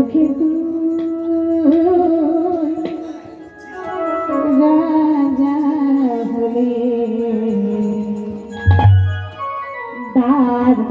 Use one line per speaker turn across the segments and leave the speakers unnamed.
দুঃখে রাজা হলে দাঁত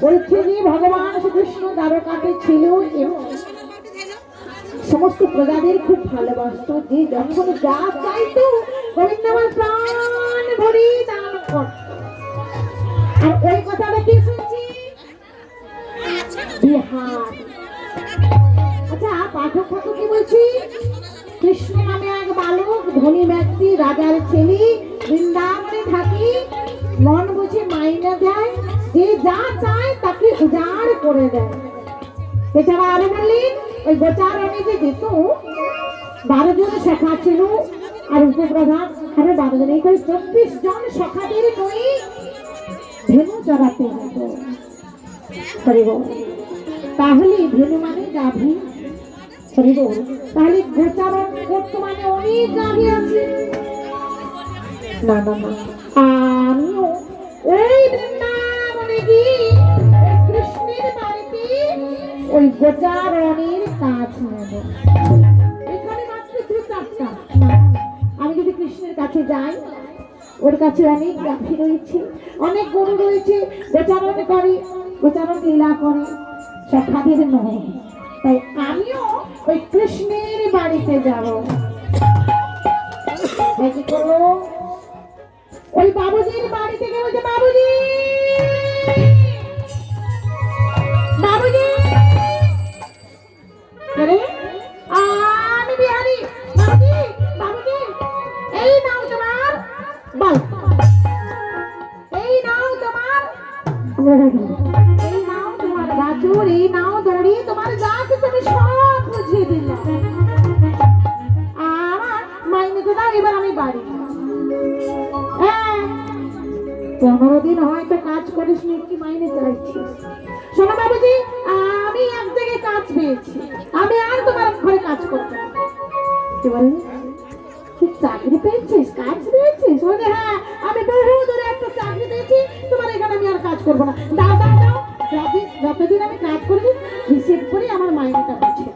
ব্রজের ভগবান শ্রীকৃষ্ণ দ্বারকাতে ছিল এবং সমস্ত প্রজাদের খুব ভালোবাসত, যে যখন যা চাইতো গোবিন্দ আমার প্রাণ ভরি দান করত। আর ওই কথাটা কি শুনছি বিহার। আচ্ছা পাঠক ঠাকুর কি বলছি, কৃষ্ণ নামে এক বালক ধনী ব্যক্তি রাজার ছেলে বৃন্দাবনে থাকি মন বুঝে মাইনা দেয়, যে যা চায় তাকে উজাড় করে দেয়। এছাড়া আরো বললেন ওই গোচারণে যে যেত 12 জন সখা ছিল আর উপপ্রধান আরো 12 জন, এই করে 24 জন সখাদের নই ধেনু চড়াতে হতো। তাহলে ধেনু মানে গাভী, তাহলে গোচারণ বর্তমানে অনেক গাভী আছে। না না না, আমিও ওই বৃন্দাবনে গিয়ে কৃষ্ণের বাড়িতে ওই গোচারণের কাজ নেব। এখানে মাত্র 2-4টা। আমি যদি কৃষ্ণের কাছে যাই, ওর কাছে অনেক গাভী রয়েছে, অনেক গরু রয়েছে, গোচারণ করে, গোচারণ লীলা করে, সখাদের নয়। তাই আমিও ওই কৃষ্ণের বাড়িতে যাব। কি করবো, ওই বাবুজির বাড়ি থেকে বলছে বাবুজি বাবুজি, আমি বিহারি। বাবুজি বাবুজি, এই নাও তোমার বল, এই নাও তোমার, এই নাও তোমার গাছুর, এই নাও দড়ি, তোমার যা কিছু আমি সব বুঝিয়ে দিলাম। আমার মাইনে তো দাও, এবার আমি বাড়ি। 15 দিন হয়তো কাজ করিস নি, কি মাইনে চাইছিস? শোনো বাবুজি, আমি এক জায়গায় কাজ পেয়েছি, আমি আর তোমার ঘরে কাজ করতে না। কি বললি? তুই চাকরি পেয়েছিস, কাজ পেয়েছিস? বলে হ্যাঁ, আমি বহু দূরে একটা চাকরি পেয়েছি, তোমার এখানে আমি আর কাজ করবো না। দাও দাও দাও, যতদিন আমি কাজ করবি হিসেব করে আমার মাইনেটা বুঝে।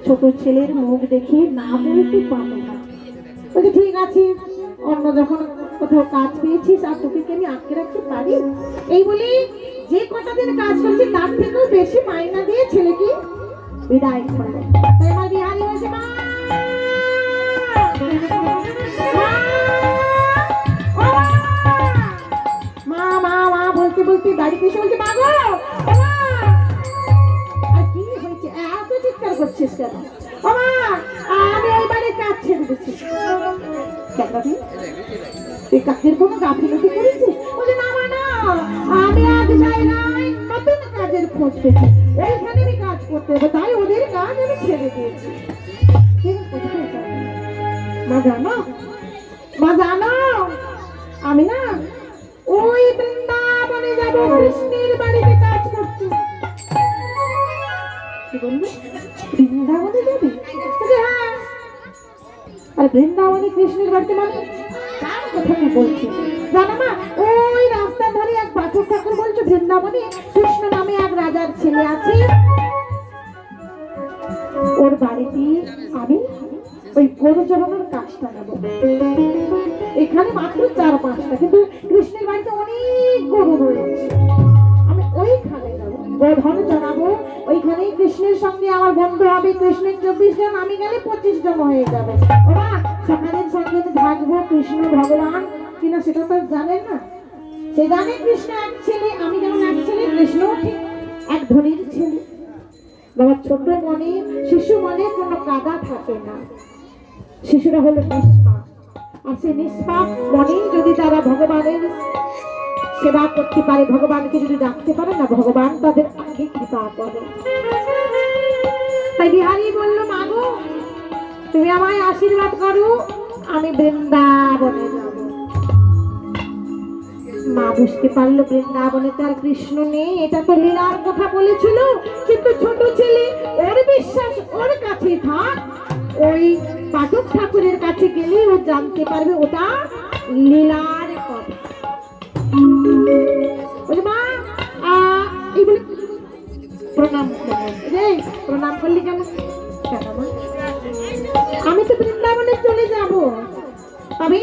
ছোট ছেলের মুখ দেখে না বলতে পারবে না। বলছি ঠিক আছে, অন্য যখন কোথাও কাজ পেয়েছিস আর তোকে কি আমি আটকে রাখতে পারি? এই বলি যে কটা দিন কাজ করছি তার থেকেও বেশি মাইনা দিয়ে ছেলেকে বিদায় করে। তাই আমার বিহারি হয়েছে মা, মা মা মা বলতে বলতে বাড়িতে এসে বলছে মা গো, আর কি হয়েছে এত চিৎকার করছিস কেন? ও মা, আমি ওই বাড়ির কাজ ছেড়ে দিচ্ছি। তুই কাজের কোনো গাফিলতি করেছিস? বলছে না মা না, আমি আজ যাই নাই, নতুন কাজের খোঁজ পেয়েছি, ওইখানে আমি কাজ করতে হবে, তাই ওদের কাজ আমি ছেড়ে দিয়েছি। মা জানো, মা জানো, আমি না ওই বৃন্দাবনে যাব, কৃষ্ণের বাড়িতে কাজ করছি। কি বললি? বৃন্দাবনে যাবি? হ্যাঁ। আর বৃন্দাবনে কৃষ্ণের বাড়িতে মানে কার কথা তুই বলছিস? জানো মা, ওই রাস্তা ধরে এক পাঠক ঠাকুর বলছো বৃন্দাবনে কৃষ্ণ নামে এক রাজার ছেলে আছে, ওর বাড়িতে আমি ওই গরু চড়ানোর কাজটা নেব। এখানে মাত্র 4-5টা, কিন্তু কৃষ্ণের বাড়িতে অনেক গরু রয়েছে, আমি ওইখানে যাবো, গোধন চড়াবো। ওইখানেই কৃষ্ণের সঙ্গে আমার বন্ধু হবে, কৃষ্ণের 24 জন, আমি গেলে 25 জন হয়ে যাবে। ওরা সকালের সঙ্গে থাকবো, কৃষ্ণ ভগবান কিনা সেটা তো জানেন না, সে জানে কৃষ্ণ এক ছেলে, আমি যেমন এক ছেলে, কৃষ্ণ ঠিক এক ধনীর ছেলে। বাবা ছোট মনে, শিশু মনে কোনো কাদা থাকে না, শিশুরা হলো নিষ্পাপ, আর সেই নিষ্পাপ মনে যদি তারা ভগবানের সেবা করতে পারে, ভগবানকে যদি ডাকতে পারে না, ভগবান তাদের আগে কৃপা করে। তাই বিহারী বলল মা গো, তুমি আমায় আশীর্বাদ করো, আমি বৃন্দাবনে যাব। মা বুঝতে পারলো বৃন্দাবনে তার কৃষ্ণ নেই, এটা তো লীলার কথা বলেছিল, কিন্তু ছোট ছেলে ওর বিশ্বাস ওর কাছে থাক, ওই পাঠক ঠাকুরের কাছে গেলে ও জানতে পারবে ওটা লীলার কথা। মা এই বলে প্রণাম রে, প্রণাম করলি কেন? আমি তো বৃন্দাবনে চলে যাব, তবে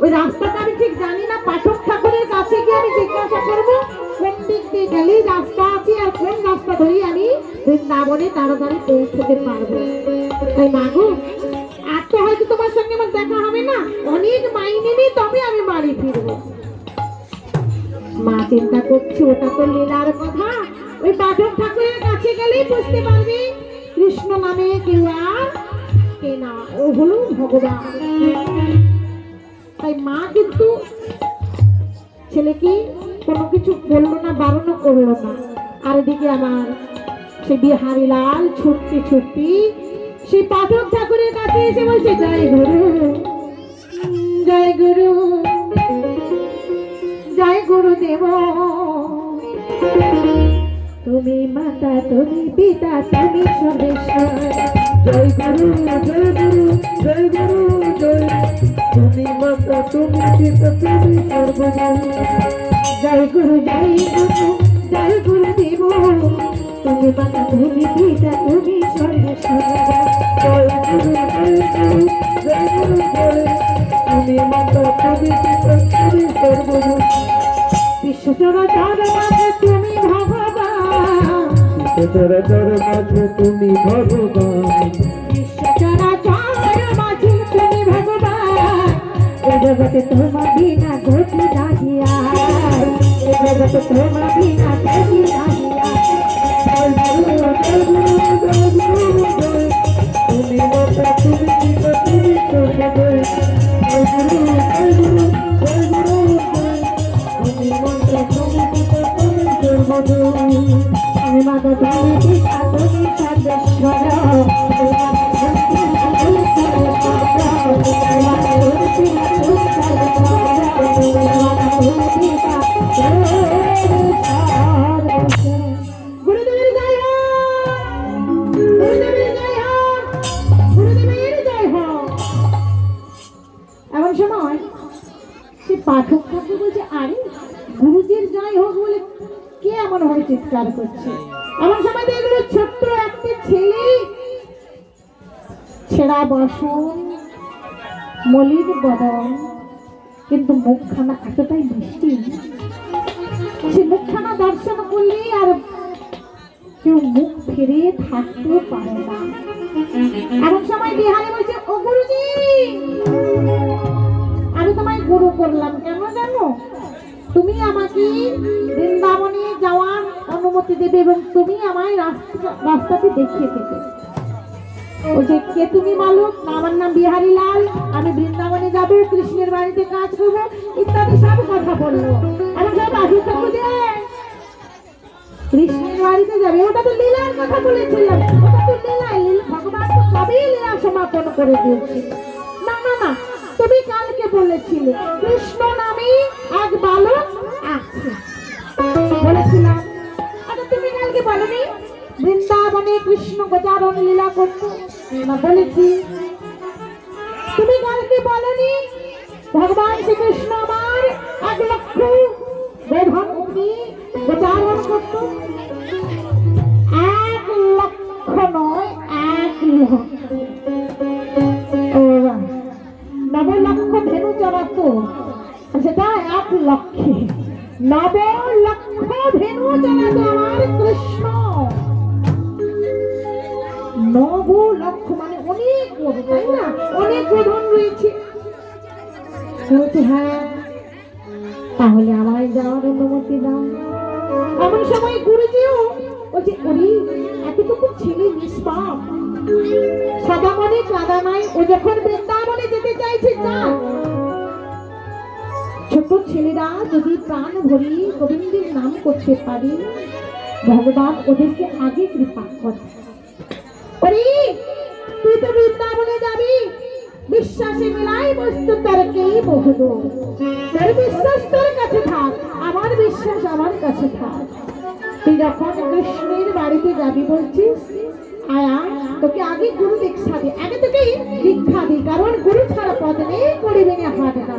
ওই রাস্তাটা আমি ঠিক জানি না, পাঠক ঠাকুরের কাছে গিয়ে আমি জিজ্ঞাসা করবো কোন দিক দিয়ে গেলে রাস্তা আছে আর কোন রাস্তা ধরে আমি বৃন্দাবনে তাড়াতাড়ি পৌঁছতে পারবো। তাই মাগো, আর তো হয়তো তোমার সঙ্গে আমার দেখা হবে না, অনেক মাইনে নিয়ে তবে আমি বাড়ি ফিরবো। মা চিন্তা করছি ওটা তো লীলার কথা, ওই পাঠক ঠাকুরের কাছে গেলেই বুঝতে পারবে কৃষ্ণ নামে কেউ আর কে না, ও হলো ভগবান। তাই মা কিন্তু ছেলেকে কোনো কিছু বললো না, বারণও করলো না। আর এদিকে আমার সে বিহারী লাল ছুটতে ছুটতে সেই পাঠক ঠাকুরের কাছে এসে বলছে জয় গুরু, জয় গুরু, জয় গুরুদেব, তুমি মাতা, তুমি পিতা, তুমি সর্বেশ্বর। জয় গুরু, জয় গুরু, জয় গুরু, জয়, তুমি মাতা, তুমি পিতা, তুমি সর্বজন। জয় গুরু, জয় গুরু, জয় গুরুদেব, তুমি মাতা, তুমি পিতা, তুমি সর্বেশ্বর। জয় গুরু, জয় গুরু, জয় গুরু, জয়, তুমি মাতা, তুমি পিতা, তুমি সর্বজন। বিশ্বচরাচর মাঝে তুমি ভগবান, বিশ্বচরাচর মাঝে তুমি ভগবান, বিশ্বচরাচর মাঝে তুমি ভগবান। এ জগতে তোমার বিনা গতি নাহিয়া, এ জগতে তোমার বিনা গতি নাহিয়া। জয় গুরু, জয় গুরু, জয় গুরু, জয়, তুমি মাতা, তুমি পিতা, তুমি সর্বজয়। জয় গুরু, জয় গুরু, জয় গুরু, জয়, তুমি মাতা, তুমি পিতা, তুমি সর্বজয়। আমি মাতা, তুমি পিতা, তুমি সর্বেশ্বর। তুমি মাতা, তুমি পিতা, তুমি সর্বেশ্বর। তুমি মাতা, তুমি পিতা, তুমি সর্বেশ্বর। সময় সে পাঠক ঠাকুর বলছে, আরে গুরুজির জয় হোক বলে কে এমন ভাবে চিৎকার করছে? এমন সময় দেখলো ছোট্ট একটা ছেলে, ছেঁড়া বসন, মলিন বদন, কিন্তু মুখখানা এতটাই মিষ্টি, সে মুখখানা দর্শন করলে আর কেউ মুখ ফিরে থাকতেও পারে না। এমন সময় বিহারি বলছে, ও গুরুজি, আমি তোমায় গুরু করলাম কেন জানো? তুমি আমাকে বৃন্দাবনে যাওয়ার অনুমতি দেবে এবং তুমি আমায় রাস্তাটি দেখিয়ে দেবে। বলছে, কে তুমি মালুক? আমার নাম বিহারি লাল, আমি বৃন্দাবনে যাবো, কৃষ্ণের বাড়িতে কাজ করবো, ইত্যাদি সব কথা বললো। এমন সব আশীর্বাদ বুঝে কৃষ্ণের বাড়িতে যাবে, ওটা তো লীলার কথা বলেছিলাম, ওটা তো লীলায়, ভগবান তো সবই লীলা সমাপন করে দিয়েছে। না না না, তুমি কালকে বলেছিলে কৃষ্ণ নামে এক বালক আছে, বলেছিলাম। আচ্ছা তুমি কালকে বলনি বৃন্দাবনে কৃষ্ণ গোচারণ লীলা করতো? না, বলেছি। তুমি কালকে বলনি ভগবান শ্রীকৃষ্ণ আমার 1 লক্ষ বেধর্মী গোচারণ করতো? 1 লক্ষ নয়, 1 লক্ষ। 9 লক্ষ ধেনু চড়াতো, সেটা 1 লক্ষে 9 লক্ষ ধেনু চড়াতো আমার কৃষ্ণ। 9 লক্ষ মানে অনেক লোক, তাই না? অনেক ধন রয়েছে। হ্যাঁ, তাহলে আমায় যাওয়ার অনুমতি দাও। এমন সময় গুরুজিও বলছে, ওরে এতটুকু ছেলে নিষ্পাপ, সাদা মনে কাদা নাই, ও যখন বৃন্দাবনে যেতে চাইছে যাক। ছোট ছেলেরা যদি প্রাণ ভরি গোবিন্দের নাম করতে পারে, ভগবান ওদেরকে আগে কৃপা করে। ওরে তুই তো বৃন্দাবনে যাবি, বিশ্বাসে মিলাই বস্তু তর্কেই বহুদূর। তোর বিশ্বাস তোর কাছে থাক, আমার বিশ্বাস আমার কাছে থাক। তুই যখন কৃষ্ণের বাড়িতে যাবি বলছিস, আয়া তোকে আগে গুরু দীক্ষা দি, আগে তোকে দীক্ষা দি, কারণ গুরু ছাড়া পথ নেই, করিবি না হাট না।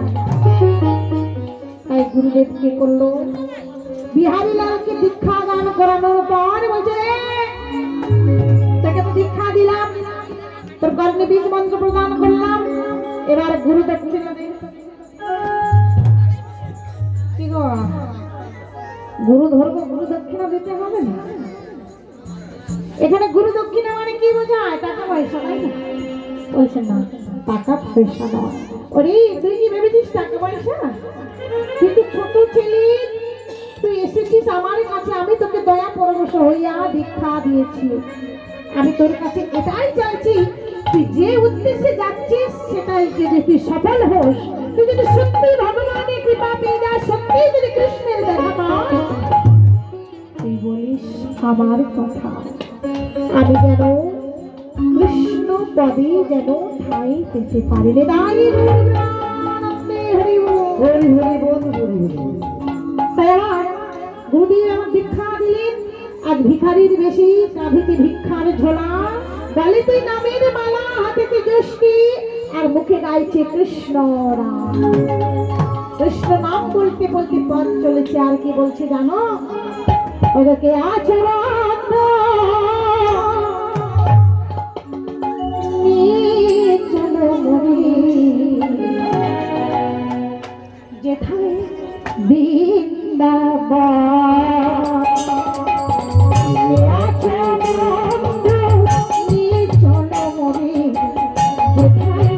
তাই গুরুদেব কি করলো? বিহারি লালকে দীক্ষা দান করানোর পর বলছে, তোকে তো দীক্ষা দিলাম, তোর কর্ণে বীজ মন্ত্র প্রদান করলাম, এবার গুরু দক্ষিণা দে। কি গো, গুরু ধরবো, গুরু দক্ষিণা দিতে হবে না? এখানে গুরু দক্ষিণা মানে কি বোঝায়? টাকা পয়সা, তাই না? বলছে না, টাকা পয়সা নয়। ওরে তুই কি ভেবেছিস টাকা পয়সা? কিন্তু ছোট ছেলে, তুই এসেছিস আমার কাছে, আমি তোকে দয়া পরবশ হইয়া দীক্ষা দিয়েছি। আমি তোর কাছে এটাই চাইছি, তুই যে উদ্দেশ্যে যাচ্ছিস সেটাই যদি তুই সফল হোস, তুই যদি সত্যি ভগবানের কৃপা পেয়ে যাস, সত্যি যদি কৃষ্ণের দেখা পাস, তুই বলিস আমার কথা, আমি যেন কৃষ্ণ পদে যেন ঠাঁই পেতে পারি। রে তাই হরি হরি বল, হরি হরি। তাই গুরুদেব আমার দীক্ষা দিলেন। আজ ভিখারির বেশি, কাঁধেতে ভিক্ষার ঝোলা, গলে তুই নামের মালা, হাতেতে যষ্টি, আর মুখে গাইছে কৃষ্ণ রাম। কৃষ্ণ নাম বলতে বলতে পথ চলেছে। আর কি বলছে জানো? ওদেরকে আচরণ চলো মরে যেথায় বৃন্দাবন, চলো মরে যেথায়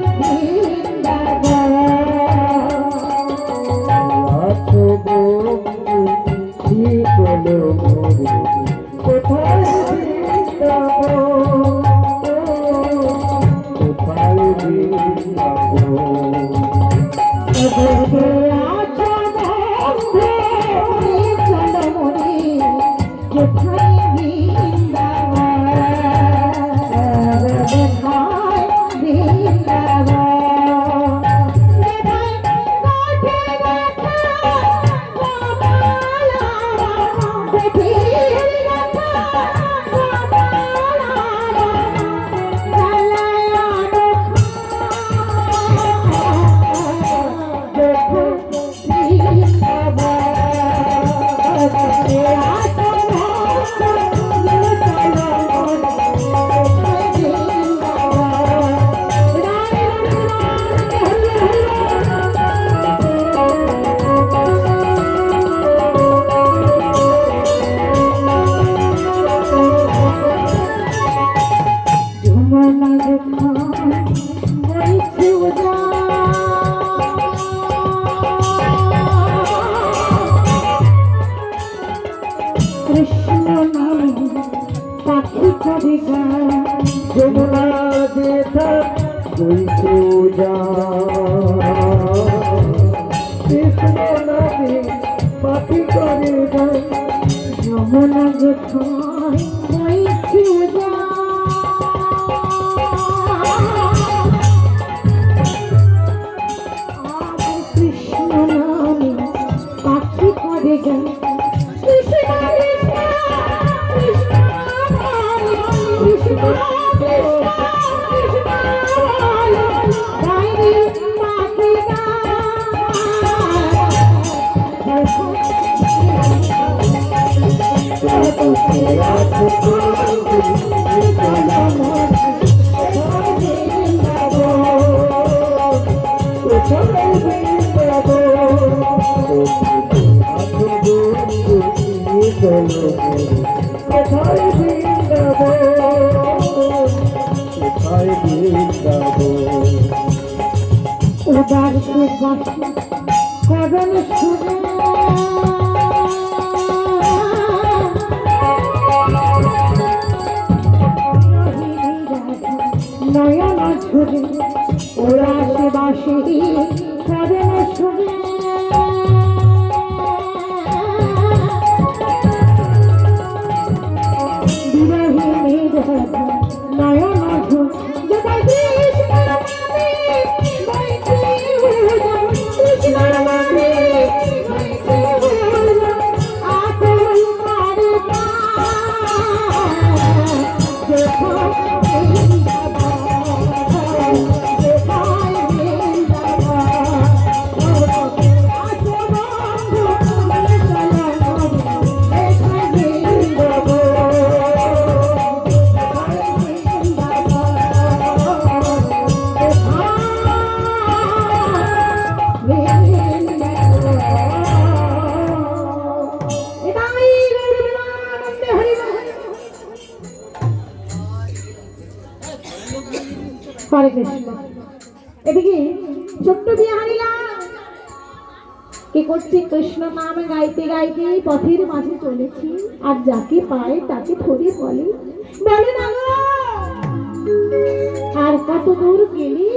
হইতে যা কৃষ্ণ নামে পাখি করে গান
যমুনা কোথায় হইতে যা কৃষ্ণ নামে পাখি করে গান কৃষ্ণ কৃষ্ণ করণ শুনে নয়ন ঝুড়ে ওরা সে বাসে করণ শুনে বিরহী নয়ন ঝুড়ে হরে কৃষ্ণ। এদিকে ছোট্ট বিহারীলা কি করছি, কৃষ্ণ নাম গাইতে গাইতে পথের মাঝে চলেছি, আর যাকে পায় তাকে ধরে বলে বলে না আর কত দূর গেলে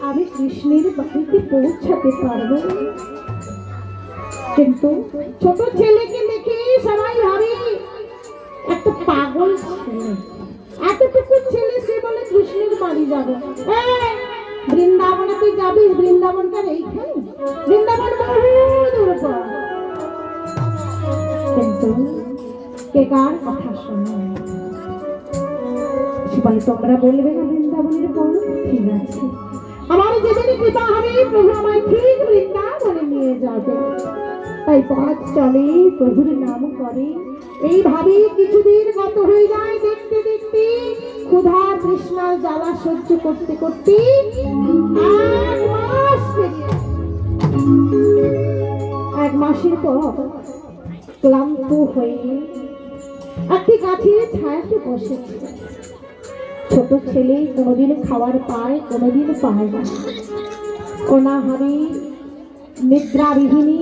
আমি কৃষ্ণের বাড়িতে পৌঁছাতে পারবো। কিন্তু ছোট ছেলেকে দেখে সবাই ভাবে একটা পাগল ছেলে, এতটুকু ছেলে সে বলে কৃষ্ণের বাড়ি যাবো। বৃন্দাবনে তুই যাবি? বৃন্দাবনটা এইখানে, বৃন্দাবন বহু দূর পর। কিন্তু কে কার কথা শোনো? সে বলে তোমরা বলবে না বৃন্দাবনের পর, ঠিক আছে, আমার যেদিন কৃপা হবে প্রভু আমায় ঠিক বৃন্দাবনে নিয়ে যাবে। তাই পথ চলে, প্রভুর নাম করে, এইভাবে কিছুদিন গত হয়ে যায়। দেখতে দেখতে ক্ষুধা তৃষ্ণার জ্বালা সহ্য করতে করতে 1 মাসের পর ক্লান্ত হয়ে একটি গাছের ছায়াতে বসেছে। ছোট ছেলে কোনোদিন খাবার পায়, কোনোদিন পায় না। অনাহারে নিদ্রাবিহীনী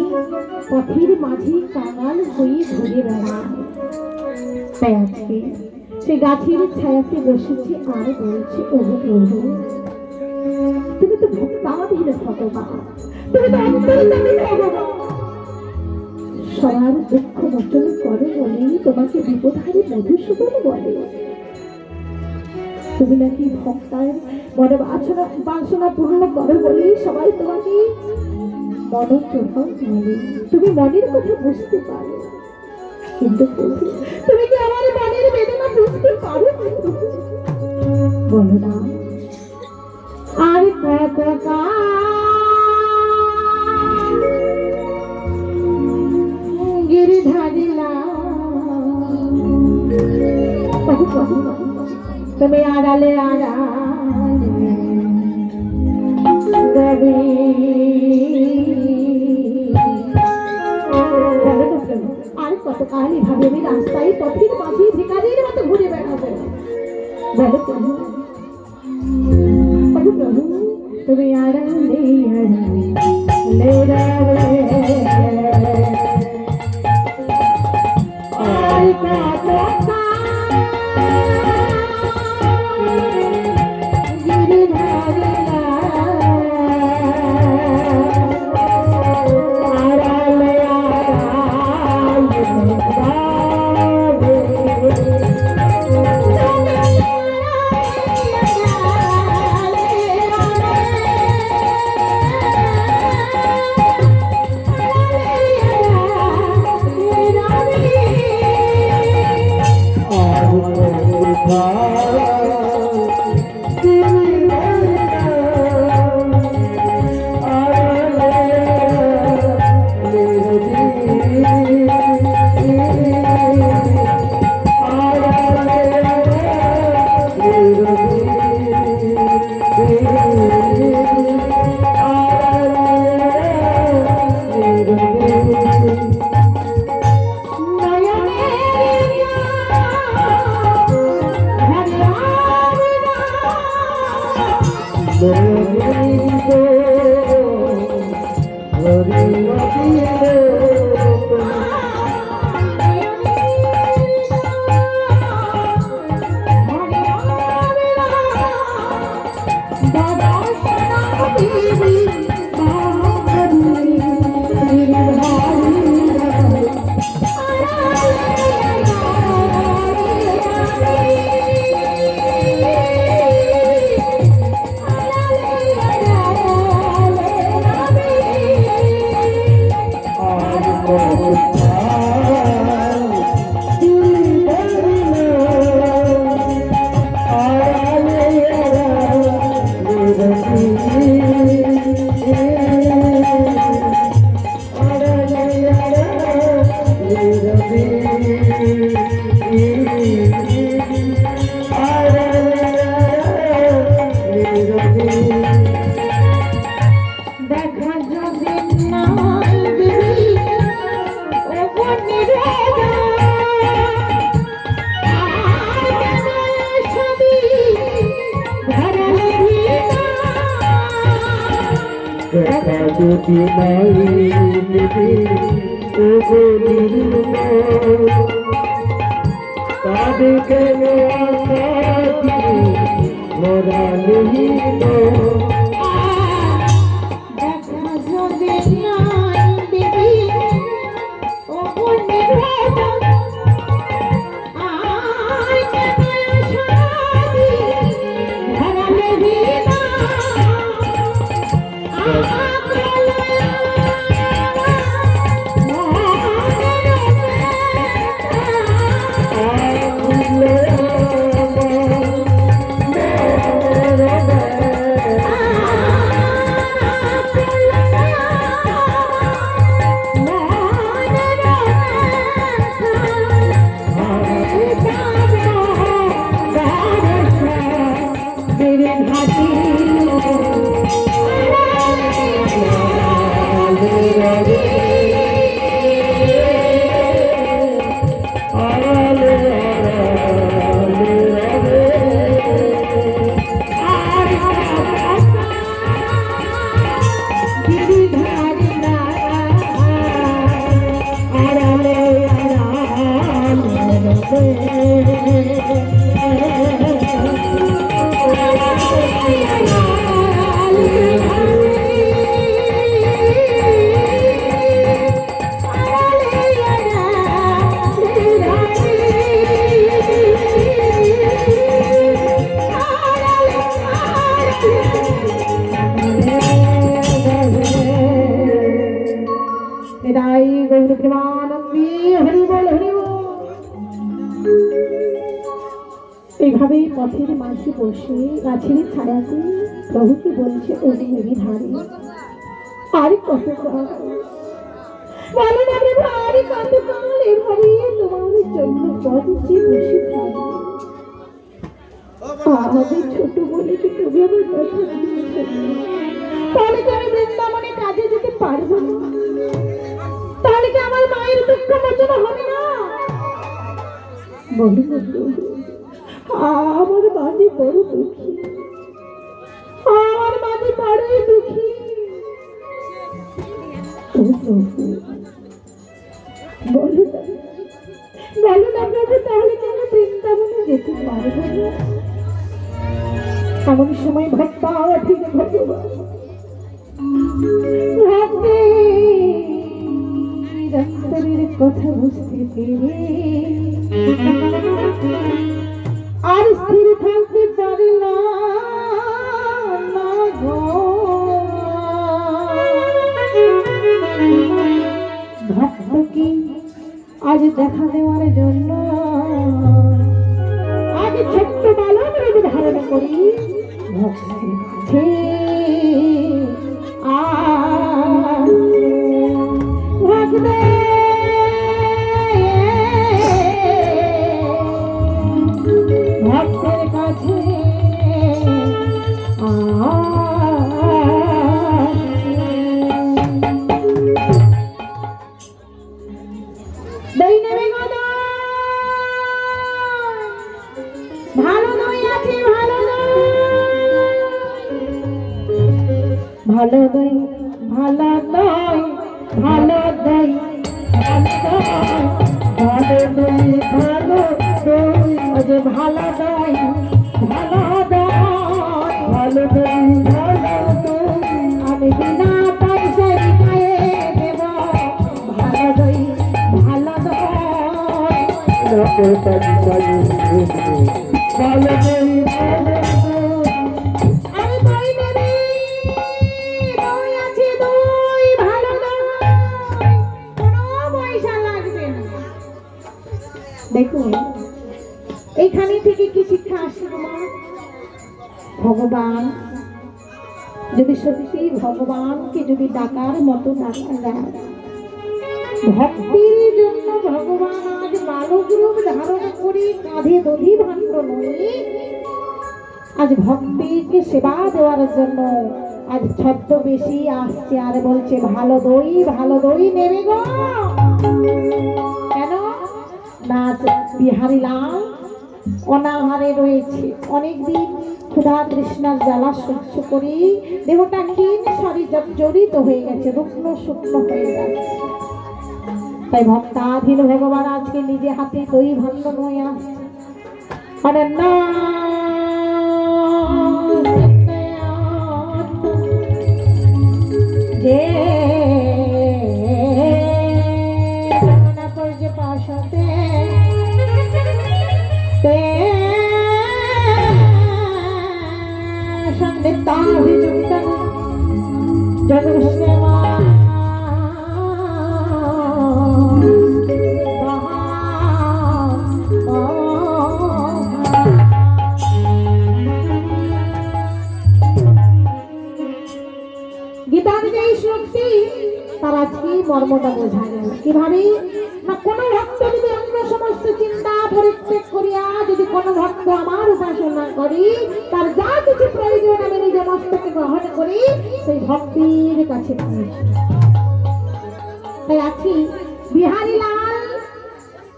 পথের মাঝে কাঙাল হয়ে ঘুরে বেড়ায়। তাই আজকে সে গাছের ছায়াতে বসেছে আর বলছে, ও প্রভু, তুমি তো ভক্তাধীন ভগবান, তুমি তো অন্তর্যামী ভগবান, সবার দুঃখ মোচন করে বলে তোমাকে বিপদহারী মধুসূদন বলে। তুমি নাকি ভক্তার বড় বাসনা পূর্ণ করো বলে সবাই তোমাকে তুমি মনের কথা বুঝতে পারো, কিন্তু তুমি কি আমার মনের বেদনা বুঝতে পারো? বলো না। আর কত গিরিধারিলা তুমি আড়ালে আড়ালে দেবী আর কতকাল এভাবে আমি রাস্তায় পথের মাঝে ভিখারির মতো ঘুরে বেড়াবো? বলো প্রভু, প্রভু তুমি আড়ালে আড়ালে গিরিধারে দেখা যাবে না দেবী ও বনের
দেখা যদি নাই দেবে ও তবে কেন মোরা নেই
দেখা যাবে না দেবী ও বনের এটাই গৌর প্রেমানন্দী হরি বল হরি বল। এইভাবেই পথের মাঝে বসে গাছের ছায়াতে প্রভুকে বলছে ও মেরি ধারে আর কত বলো না রে ভাই কত কাল এভাবে তোমার জন্য পথে বসে থাকি আমাদের ছোট বলে কি তুমি আমার কথা দিয়েছো তাহলে কি আমি বৃন্দাবনে কাজে যেতে পারবো না তাহলে কি আমার মায়ের দুঃখ মোচন হবে না বলো আমার মাঝে বড় দুঃখী আমার মাঝে বড়ই দুঃখী বলো না প্রভু তাহলে কি আমি বৃন্দাবনে যেতে পারবো না এমন সময় ভক্তা ঠিক ভগবান ভক্তের কথা বুঝতে পেরে আর স্থির থাকতে পারি না ভক্তকে আজ দেখা দেওয়ার জন্য আজ ছোট্ট বালক রূপ ধারণ করি ভক্তের কাছে ভক্তের কাছে ভালো নয় আছে ভালো নয়
ভালো দই ভালো দই
ও যে ভালো দই ভালো দই
ভালো দই ভালো দই
আমি বিনা পয়সায় খাইয়ে দেব ভালো দই ভালো দই
ভালো দই
আমি দই নেবে দই আছে দই ভালো দই কোনো পয়সা লাগবে না। দেখুন এইখানে থেকে কি শিক্ষা আসছে তোমার? ভগবান যদি সত্যি ভগবানকে যদি ডাকার মতো ডাকা যায়, ভক্তির জন্য ভগবান আজ বালক রূপ ধারণ করি কাঁধে দধি ভাণ্ড নই, আজ ভক্তিকে সেবা দেওয়ার জন্য আজ ছদ্মবেশী আসছে আর বলছে ভালো দই নেবে গো। কেন না বিহারী লাল অনাহারে রয়েছে, অনেকদিন ক্ষুধা তৃষ্ণার জ্বালা সহ্য করি দেহটা ক্ষীণ শরীর জড়িত হয়ে গেছে, রুগ্ন শুকনো হয়ে গেছে। তাই ভক্তাধীন ভগবান আজকে নিজে হাতে দই ভাণ্ড নয় আসছে। আরে না যে করছে পাশতে সঙ্গে তাভিযুক্ত জগৎসেবা গীতার যে শ্লোকটি তার আজকে মর্মটা বোঝা গেল কিভাবে না, কোন ভক্ত যদি অন্য সমস্ত চিন্তা পরিত্যাগ করিয়া যদি কোন ভক্ত আমার উপাসনা করি, তার যা কিছু প্রয়োজন আমি নিজ মস্তকে গ্রহণ করি সেই ভক্তির কাছে পৌঁছি। তাই আছি বিহারী লাল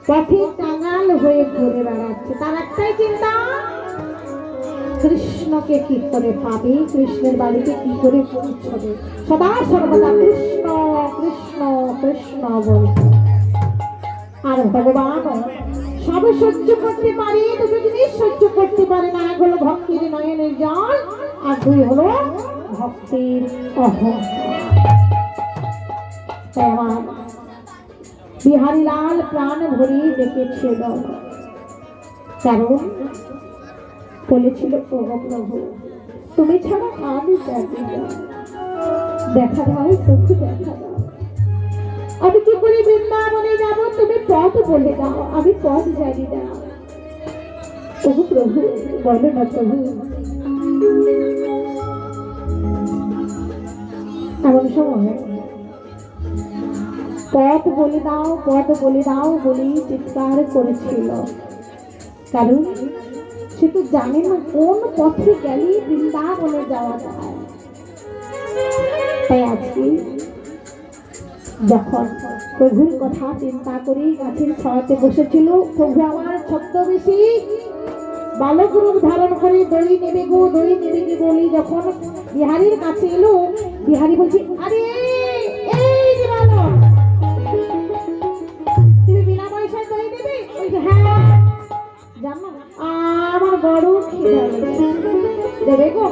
পথে কাঙাল হয়ে ঘুরে বেড়াচ্ছে, তার একটাই চিন্তা কৃষ্ণকে কি করে পাবে, কৃষ্ণের বাড়িতে কি করে পৌঁছবে, সদা সর্বদা কৃষ্ণ কৃষ্ণ কৃষ্ণ বলছে। আর ভগবান সব সহ্য করতে পারে, দুটো জিনিস সহ্য করতে পারে না, এক হলো ভক্তির নয়নের জল আর দুই হলো ভক্তির অহংকার। বিহারী লাল প্রাণ ভরি দেখেছিল, কারণ বলেছিল প্রভু তুমি ছাড়া আমি দেখা দাও, চোখে দেখা দাও, আমি কি করে বৃন্দাবনে যাব, তুমি পথ বলে দাও, আমি পথ জানি না। প্রভু প্রভু বলো না প্রভু। এমন সময় পথ বলে দাও বলি চিৎকার করেছিল, কারণ সে তো জানে না কোন পথে গেলে বৃন্দাবনে যাওয়া যায়। তাই আজকে যখন প্রভুর কথা চিন্তা করে গাছের ছায়াতে বসেছিল, প্রভু আমার ছদ্মবেশী বালক রূপ ধারণ করে দই নেবে গো বলি যখন বিহারীর কাছে এলো, বিহারী বলছে আরে এই যে বালক, তুমি বিনা পয়সায় দই দেবে? হ্যাঁ জানো আমার বড় খিদে দেবে গো,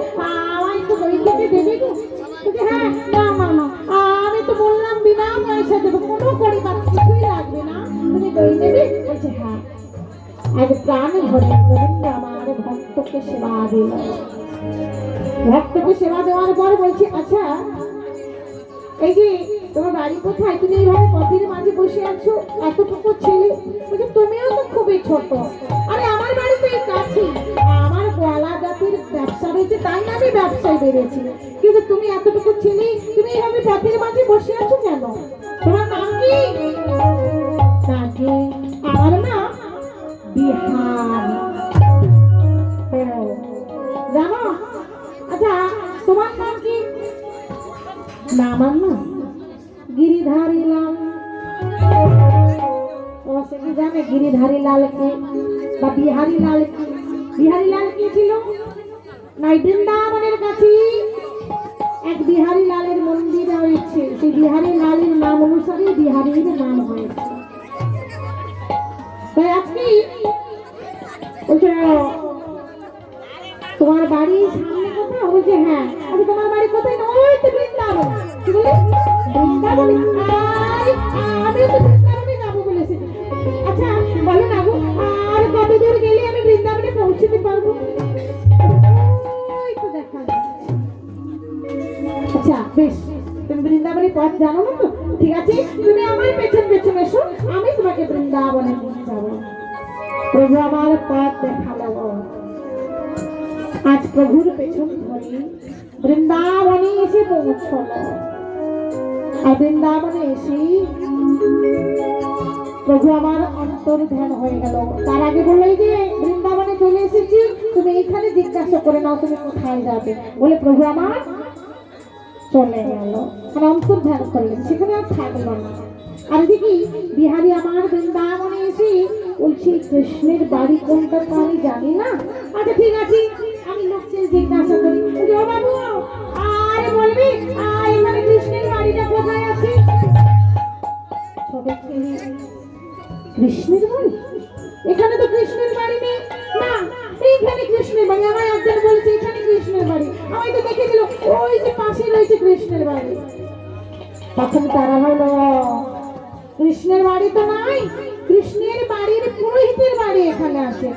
আমার একটু দই খেতে দেবে গো? হ্যাঁ না আমি তো বললাম বিনা পয়সা দেবো, কোনো পরিমাণ কিছুই লাগবে না, তুমি দই দেবে? বলছে হ্যাঁ। এক প্রাণ ভরে গোবিন্দ আমার ভক্তকে সেবা দিল, ভক্তকে সেবা দেওয়ার পর বলছে আচ্ছা এই যে তোমার বাড়ি কোথায়, তুমি এইভাবে পথের মাঝে বসে আছো, এতটুকু ছেলে? বলছে তুমিও তো খুবই ছোট। আরে আমার বাড়ি তো এই কাছে, আমার গোয়ালা জাতির ব্যবসা রয়েছে তাই আমি ব্যবসায় বেড়েছি, কিন্তু তুমি এতটুকু ছেলে, তুমি এইভাবে পথের মাঝে বসে আছো কেন? তোমার নাম কি? আমার নাম বিহার। জানো? আচ্ছা তোমার নাম কি? না আমার নাম গিরিধারী লাল। তোমার সঙ্গে জানে গিরিধারী লালকে বা বিহারী লালকে? বিহারী লাল কি ছিল? নাই বৃন্দাবনের কাছে এক বিহারী লালের মন্দির রয়েছে, সেই বিহারী লালের নাম অনুসারে বিহারীর নাম হয়েছে। বৃন্দাবনে আয়, আমিও তো বৃন্দাবনে যাবো বলেছি। আচ্ছা বলো না গো, আর কত দূর গেলে আমি বৃন্দাবনে পৌঁছতে পারবো? ওই তো দেখা যাচ্ছে। আচ্ছা বেশ, তুমি বৃন্দাবনের পথ জানো না তো? ঠিক আছে, তুমি আমার পেছন পেছন এসো, আমি তোমাকে বৃন্দাবনে নিয়ে যাবো। প্রভু আমার পথ দেখালো। আজ প্রভুর পেছন ধরে বৃন্দাবনে এসে পৌঁছলো। আর বৃন্দাবনে এসে প্রভু আমার অন্তর ধ্যান হয়ে গেল। তার আগে বললো যে বৃন্দাবনে চলে এসেছি, তুমি এইখানে জিজ্ঞাসা করে নাও তুমি কোথায় যাবে। বলে প্রভু আমার চলে গেল, মানে অন্তর ধ্যান করলেন, সেখানে আর থাকলো না। আর দেখি বিহারী আমার বৃন্দাবনে এসে বলছি কৃষ্ণের বাড়ি কোনটা তো আমি জানি না। আচ্ছা ঠিক আছে, আমি লোককে জিজ্ঞাসা করি, ও বাবু আর বলবি এখানে কৃষ্ণের বাড়িটা কোথায় আছে? ছোট ছেলে, কৃষ্ণের বাড়ি? এখানে তো কৃষ্ণের বাড়ি নেই। না, এইখানে কৃষ্ণের বাড়ি। আমার একজন বলছে এখানে কৃষ্ণের বাড়ি, আমি তো দেখে দিল ওই যে পাশে রয়েছে কৃষ্ণের বাড়ি। তখন তারা হলো কৃষ্ণের বাড়ি তো নাই, কৃষ্ণের বাড়ির পুরোহিতের বাড়ি এখানে আছে,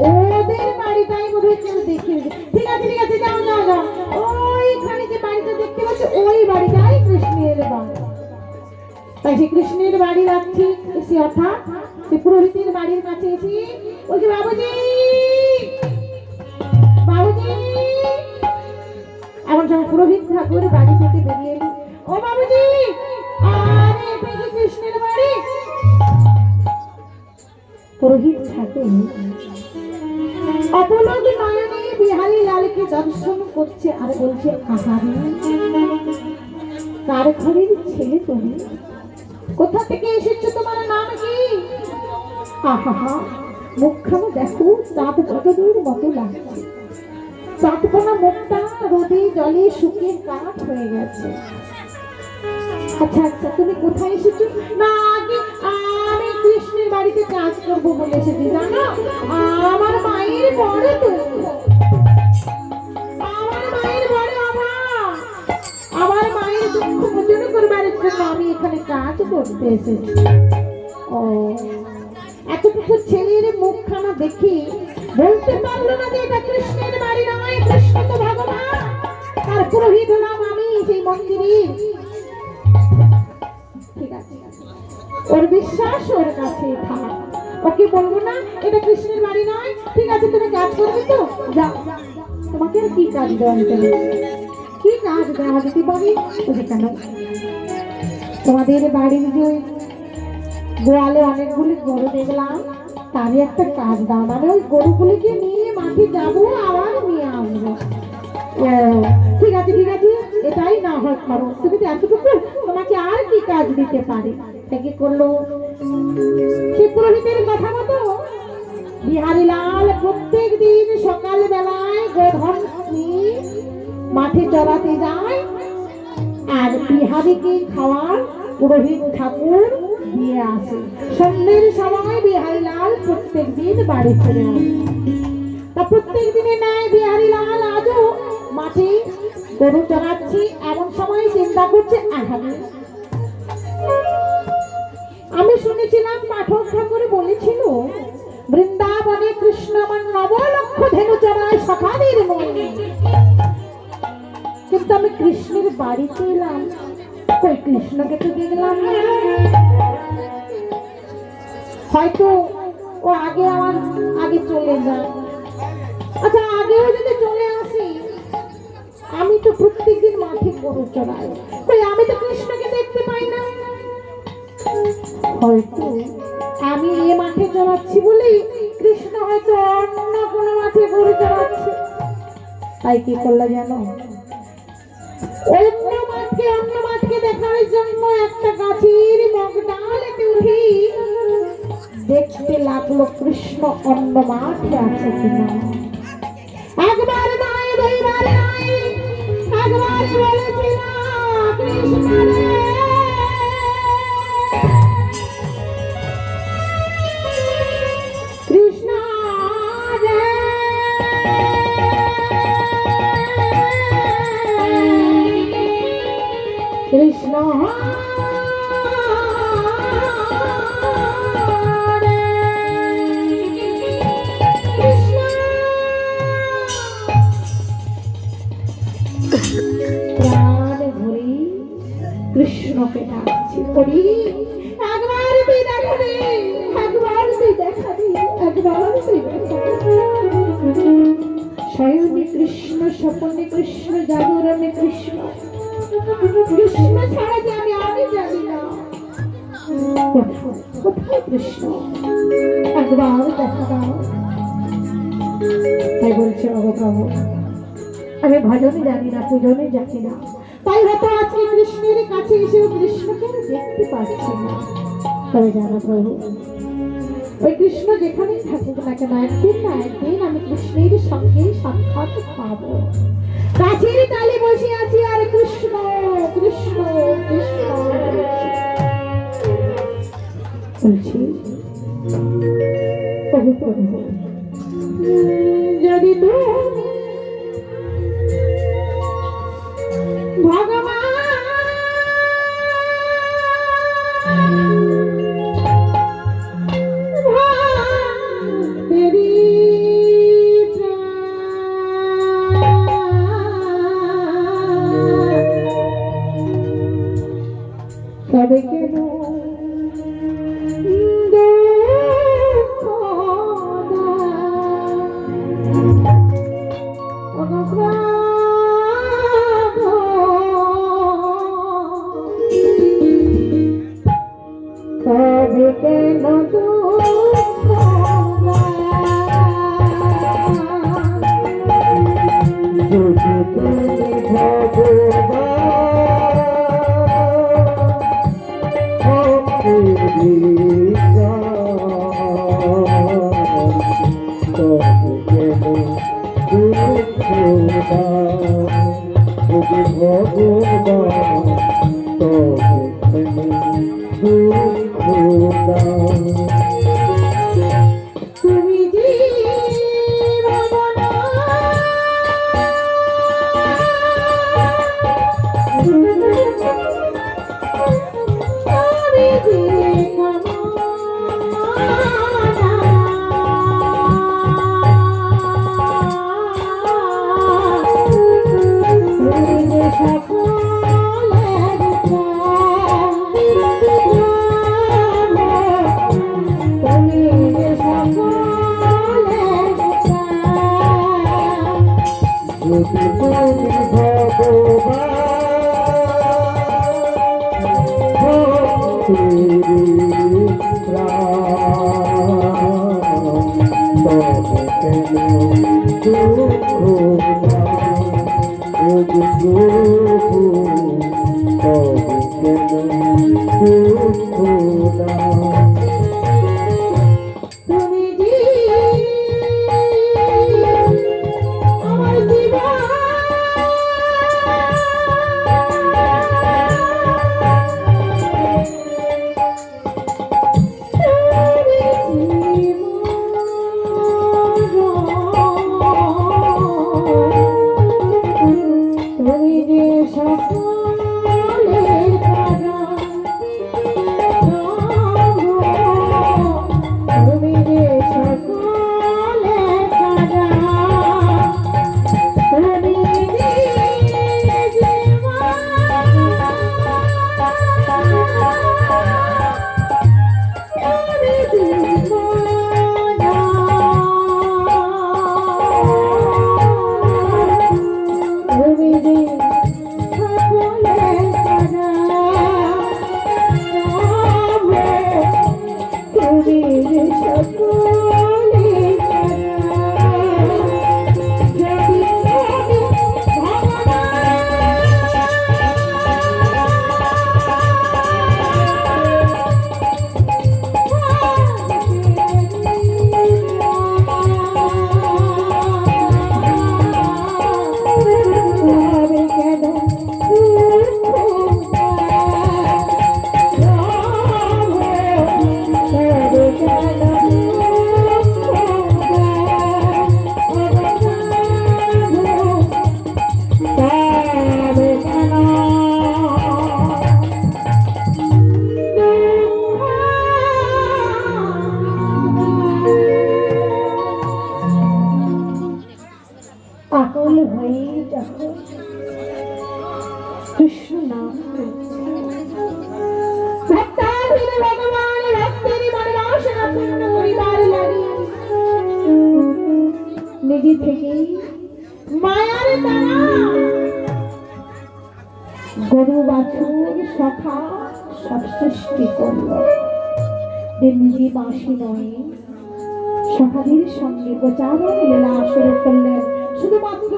ওদের বাড়িটাই বোধহয় কেউ দেখিয়েছে। ঠিক আছে ঠিক আছে, যাও যাও যাও, ওইখানে যে বাড়িটা দেখতে পাচ্ছ ওই বাড়িটাই কৃষ্ণের বাড়ি। তাই সে কৃষ্ণের বাড়ি যাচ্ছি এসে, অর্থাৎ সে পুরোহিতের বাড়ির কাছে এসে বলছে বাবুজি বাবুজি। এমন সময় পুরোহিত ঠাকুর বাড়ি থেকে বেরিয়ে এলো, ও বাবুজি আরে এটা কি কৃষ্ণের বাড়ি? পুরোহিত ঠাকুর অপলক নয়নে বিহারী লালকে দর্শন করছে আর বলছে আহারে কার ঘরের ছেলে তুমি? কোথা থেকে এসেছো? তোমার নাম কি? আহা মুখখানা দেখো, চাঁদ পটলের মতো লাগছে। চাঁদকোনা মুখটা রোদে জলে শুকিয়ে কাঠ হয়ে গেছে। আচ্ছা আচ্ছা, তুমি কোথায় এসেছো? না আগে আমি কৃষ্ণের বাড়িতে কাজ করবো বলে এসেছি। জানো আমার মায়ের বড় দুঃখ, আমার মায়ের বড় অভাব, আমার মায়ের দুঃখ মোচন করবার জন্য আমি এখানে কাজ করতে এসেছি। ও এতটুকু ছেলের মুখখানা দেখি বলতে পারলো না যে এটা কৃষ্ণের বাড়ি নয়, কৃষ্ণ তো ভগবান, তার পুরোহিত হলাম আমি সেই মন্দিরের। ঠিক আছে, ওর বিশ্বাস ওর কাছে থাক, ওকে বলবো না এটা কৃষ্ণের বাড়ি নয়। ঠিক আছে, তুমি কাজ করবে তো যাও, তোমাকে আর কি কাজ দেওয়া যেতে পারে? কি কাজ দেওয়া যেতে পারে? কেন তোমাদের বাড়ির যে গোয়ালে অনেকগুলি গরু দেখলাম, তারই একটা কাজ দাও, মানে ওই গরুগুলিকে নিয়ে মাঠে যাবো আবার নিয়ে আসবো। ও ঠিক আছে ঠিক আছে, এটাই না হয় করো। তুমি তো এতটুকু, তোমাকে আর কি কাজ দিতে পারে? কি করলো সে পুরোহিতের কথা মতো বিহারী লাল প্রত্যেক দিন সকাল বেলায় গোধন মাঠে চড়াতে যায় আর বিহারীকে খাওয়ার পুরোহিত ঠাকুর দিয়ে আসে। সন্ধ্যের সময় বিহারী লাল প্রত্যেক দিন বাড়ি ফিরে আসে। তা প্রত্যেক দিনে নেয় বিহারী লাল আজও মাঠে গরু চড়াচ্ছি, এমন সময় চিন্তা করছে আহারে আমি শুনেছিলাম পাঠক ঠাকুর বলেছিল বৃন্দাবনে কৃষ্ণ আমার 9 লক্ষ ধেনু চড়ায় সখাদের মনে, কিন্তু আমি কৃষ্ণের বাড়িতে এলাম, কই কৃষ্ণকে তো দেখলাম না। হয়তো ও আগে আমার আগে চলে যায়। আচ্ছা আগেও যদি চলে আসি, আমি তো প্রত্যেকদিন মাঠে গরু চড়াই, কই আমি তো কৃষ্ণকে দেখতে পাই না। হয়তো আমি এ মাঠে চড়াচ্ছি বলেই কৃষ্ণ হয়তো অন্য কোনো মাঠে গরু চড়াচ্ছে। তাই কি করলো জানো, অন্য মাঠকে দেখার জন্য একটা গাছের মগডালেতে উঠি দেখতে লাগলো কৃষ্ণ অন্য মাঠে আছে কিনা। একবার নয় দুইবার নয়, একবার বলেছিল কৃষ্ণ রে কৃষ্ণ রে, কৃষ্ণ করি একবার তুই দেখা দে, একবার তুই দেখা দে, একবার তুই দেখা দে। শয়নে কৃষ্ণ, স্বপনে কৃষ্ণ, জাগরণে কৃষ্ণ, কৃষ্ণ ছাড়া যে আমি জানি না। কোথায় কোথায় কৃষ্ণ, একবার দেখা দাও। তাই বলছে প্রভু, আমি ভজনে জানি না, পূজনে জানি না, তাই হয়তো আজকে কৃষ্ণের কাছে এসেও কৃষ্ণকে আমি দেখতে পাচ্ছি না। তবে জানো প্রভু, ওই কৃষ্ণ যেখানেই থাকুক না কেন, একদিন না একদিন আমি কৃষ্ণের সঙ্গে সাক্ষাৎ পাবো। গাছের তালে বসে আছি আর কৃষ্ণ কৃষ্ণ কৃষ্ণ বলছি। প্রভু প্রভু, যদি তুমি তবে কেন তবে কেন
যদি তুমি
তুমি যে তুমি যে আমার জীবন, তুমি যে সকলের কারণ। কোনোদিন ভগবান ভক্তের মনোবাসনা পূর্ণ করিবার লাগে নিজে থেকে মায়ার দ্বারা গরু বাছুর সখা সব সৃষ্টি করল। নিজে বাঁশি নয়, সখাদের সঙ্গে প্রচারণ লীলা শুরু করলেন শুধুমাত্র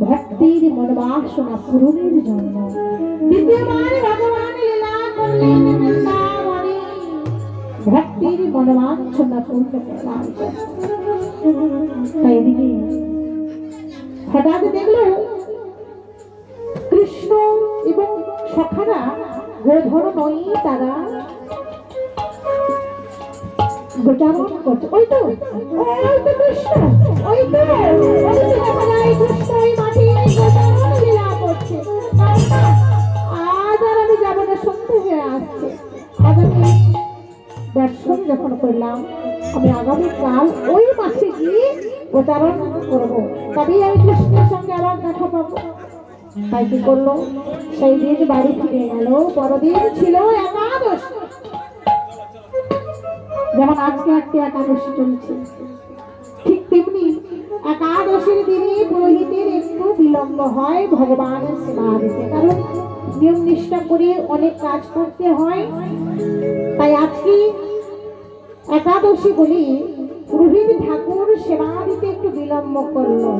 ভক্তির মনোবাসনা পূরণের জন্য। দ্বিতীয়বার ভগবান লীলা করলেন বৃন্দাবনে ভক্তির মনোবাসনা পূর্ণ করার জন্য। তাই এদিকে হঠাৎ দেখল কৃষ্ণ এবং সখারা গোধর নয়, তারা গোচারণ করছে। ওই তো কৃষ্ণ, ওই তো দেখা যায় কৃষ্ণ ওই মাঠে গোচারণ লীলা করছে। আজ আর আমি যাবো না, সন্ধে হয়ে আসছে। আজ আমি দর্শন যখন করলাম, আমি আগামীকাল ওই মাঠে গিয়ে গোচারণ করবো, তবেই আমি কৃষ্ণের সঙ্গে আবার দেখা পাবো। তাই কি করলো, সেই দিন বাড়ি ফিরে গেল। পরদিন ছিল একাদশ, যেমন আজকে একটা একাদশী চলছে, ঠিক তেমনি একাদশীর দিনে পুরোহিতের একটু বিলম্ব হয় ভগবানের সেবা দিতে, কারণ নিয়ম নিষ্ঠা করে অনেক কাজ করতে হয়। তাই আজকে একাদশী বলে পুরোহিত ঠাকুর সেবা দিতে একটু বিলম্ব করলো।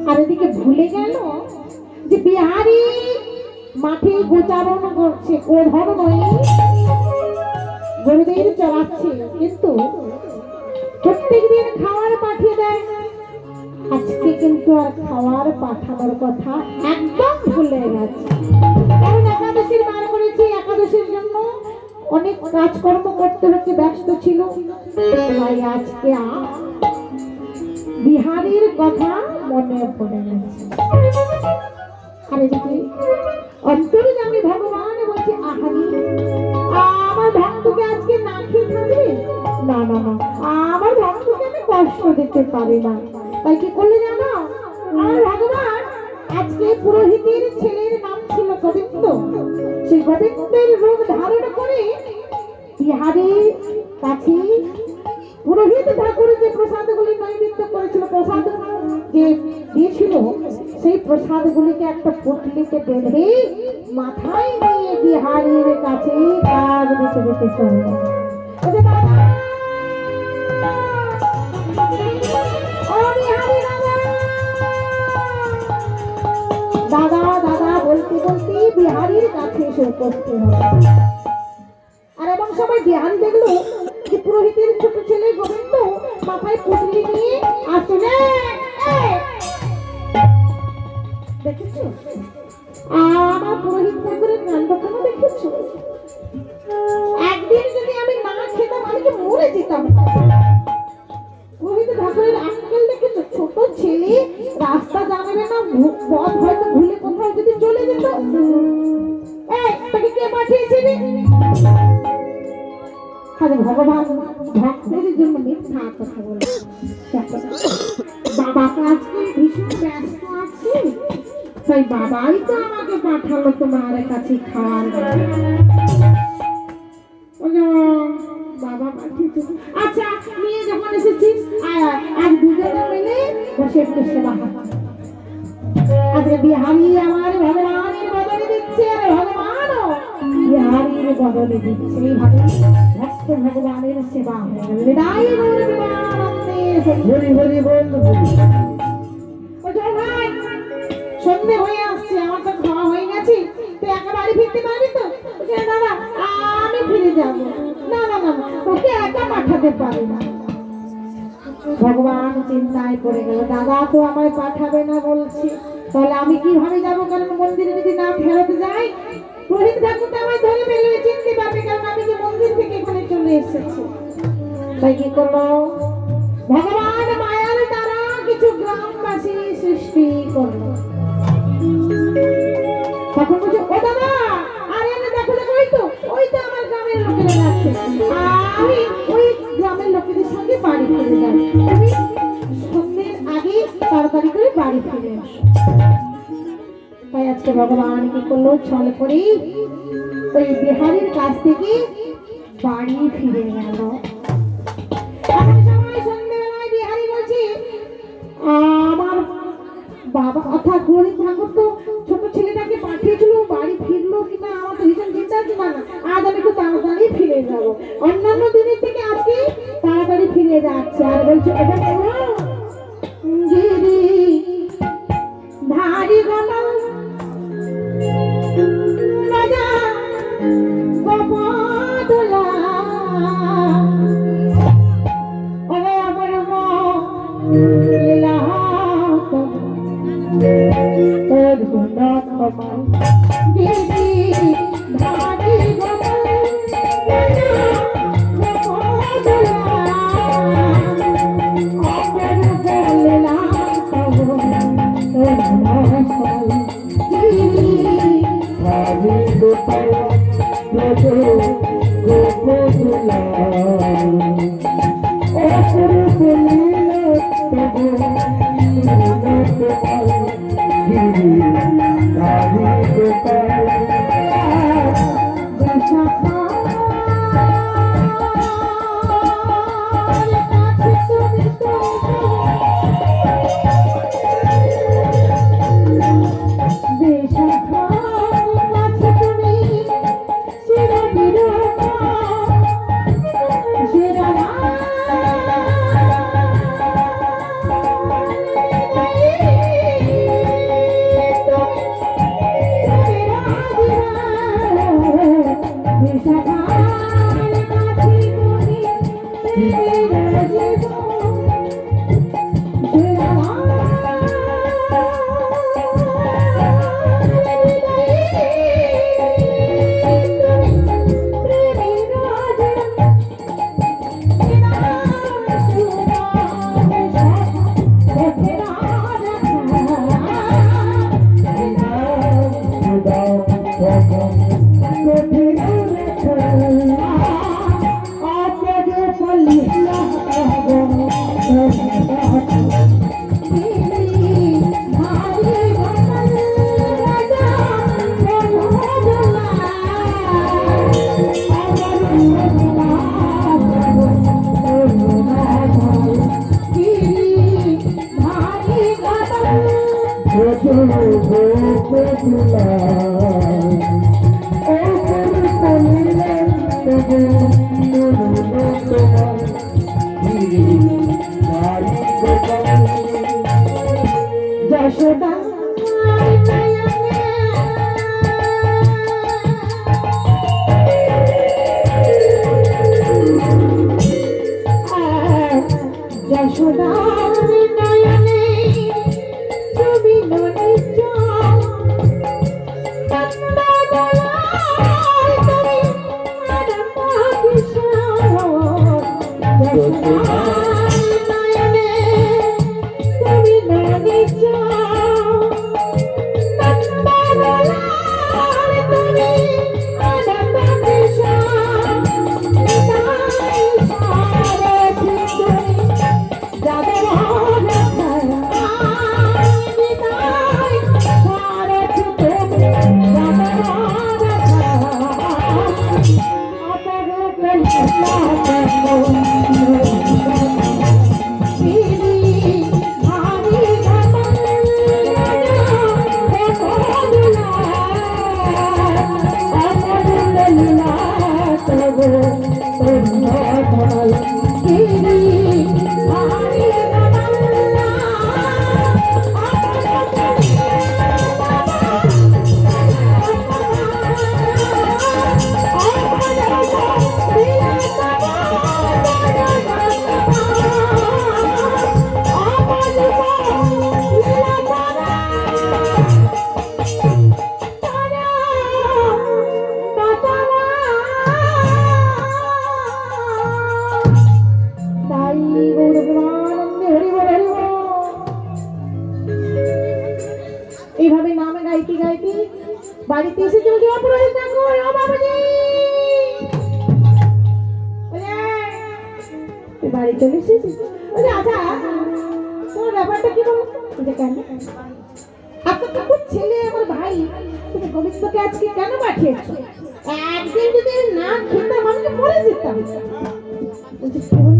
আর এদিকে ভুলে গেল যে বিহারী মাঠে গোচারণ করছে, গোধর নয়, গরুদের চড়াচ্ছে, কিন্তু প্রত্যেকদিন খাওয়ার পাঠিয়ে দেয়। আজকে কিন্তু আর খাওয়ার পাঠানোর কথা একদম ভুলে গেছে, কারণ একাদশীর বার করেছে, একাদশীর জন্য অনেক কাজকর্ম করতে হচ্ছে, ব্যস্ত ছিল। তাই আজকে বিহারীর কথা মনে পড়ে গেছে। আর এদিকে অন্তর্যামী ভগবান বলছে, আহারি আমার ভক্তকে আজকে না খেয়ে থাকবে না, না না, আমার ভক্তকে আমি কষ্ট দিতে পারি না। তাই কি করলে জানো, আর ভগবান আজকে পুরোহিতের ছেলের নাম ছিল গোবিন্দ, সেই গোবিন্দের রূপ ধারণ করে বিহারীর কাছে পুরোহিত ঠাকুর যে প্রসাদগুলি নৈবেদ্য করেছিল, প্রসাদ যে দিয়েছিল, সেই প্রসাদগুলিকে একটা পুটলিতে বেঁধে মাথায় নিয়ে বিহারীর কাছে কাজ দিতে দিতে চলল। দাদা দাদা বলতে বলতে বিহারীর কাছে এসে উপস্থিত হল। আর এমন সময় বিহারী দেখলো যে পুরোহিতের ছোট ছেলে গোবিন্দ মাথায় পুটলি নিয়ে আসলে, দেখেছো আমার পুরোহিত ঠাকুরের কাণ্ডখানা দেখেছো? একদিন যদি আমি না খেতাম আমি কি মরে যেতাম। পুরোহিত ঠাকুরের আঙ্কেল দেখেছো, ছোট ছেলে রাস্তা জানবে না, পথ হয়তো ভুলে কোথাও যদি চলে যেত, তাকে কে পাঠিয়েছে রে? ভগবান ভক্তের জন্য মিথ্যা কথা বলে, বাবাকে আজকে ভীষণ ব্যস্ত আছে, তাই বাবাই তো আমাকে পাঠালো তোমার কাছে খাওয়ার। বাবা পাঠিয়েছে, আচ্ছা নিয়ে যখন এসেছিস আর দুজনে মিলে বসে একটু সেবা। আজকে বিহারী আমার ভগবানের বদলে দিচ্ছে, আর ভগবানও বিহারীর বদলে দিচ্ছে। এইভাবে ভক্ত ভগবানের সেবা হয়ে গেল। হৃদয় সন্ধ্যে হয়ে আসছে, আমার তো খাওয়া হয়ে গেছে, তুই একা বাড়ি ফিরতে পারবি তো? দাদা আমি ফিরে যাবো। না না না, তোকে একা পাঠাতে পারি না। ভগবান চিন্তায় পড়ে গেল, দাদা তো আমায় পাঠাবে না বলছি, তাহলে আমি কিভাবে যাবো? কারণ মন্দিরে যদি না ফেরত যাই, পুরোহিত ঠাকুর তো আমায় ধরে ফেলবে, চিনতে পারবে, কারণ আমি যে মন্দির থেকে এখানে চলে এসেছি। তাই কি করলো, ভগবান মায়ার দ্বারা কিছু গ্রামবাসী সৃষ্টি করলো। তখন বলছে, ও দাদা আরে দেখো দেখো, ওই তো আমার গ্রামের লোকেরা যাচ্ছে, আমি ওই গ্রামের লোকেদের সঙ্গে বাড়ি ফিরে যাই, তুমি সন্ধ্যের আগে তাড়াতাড়ি করে বাড়ি ফিরে আসো। তাই আজকে ভগবান কি করলো, ছল করে ওই বিহারীর কাছ থেকে বাড়ি ফিরে গেল। এমন সময় সন্ধ্যেবেলায় বিহারী বলছে, আমার বাবা অর্থাৎ গরিব ঠাকুর তো ছোট ছেলেটাকে পাঠিয়েছিল, বাড়ি ফিরলো কিনা আমার তো ভীষণ চিন্তা ছিল না। আজ আমি একটু তাড়াতাড়ি ফিরে যাবো, অন্যান্য দিনের থেকে আজকে তাড়াতাড়ি ফিরে যাচ্ছে। আর বলছে, গিরি ধারি গলা রাজা গোপাদলা ওরে আমার লীলা তোর গুণা ক্ষমা গিরি ধারি গলা রাজা গোপাদলা আমার লীলা যশোদা যশোদা নয়নে তুমি ননিচ এইভাবে নাম গাইতে গাইতে বাড়িতে এসে চলছে অপরাধ দেখো ও বাবাজি বাড়ি চলে এসেছিস আচ্ছা তোমার ব্যাপারটা কি বলো কেন এত ঠাকুর ছেলে আমার ভাই, তুমি গোবিন্দকে আজকে কেন পাঠিয়েছো? একদিন যদি আমি না খেতাম আমি তো মরে যেতাম। বলছে, "শোন,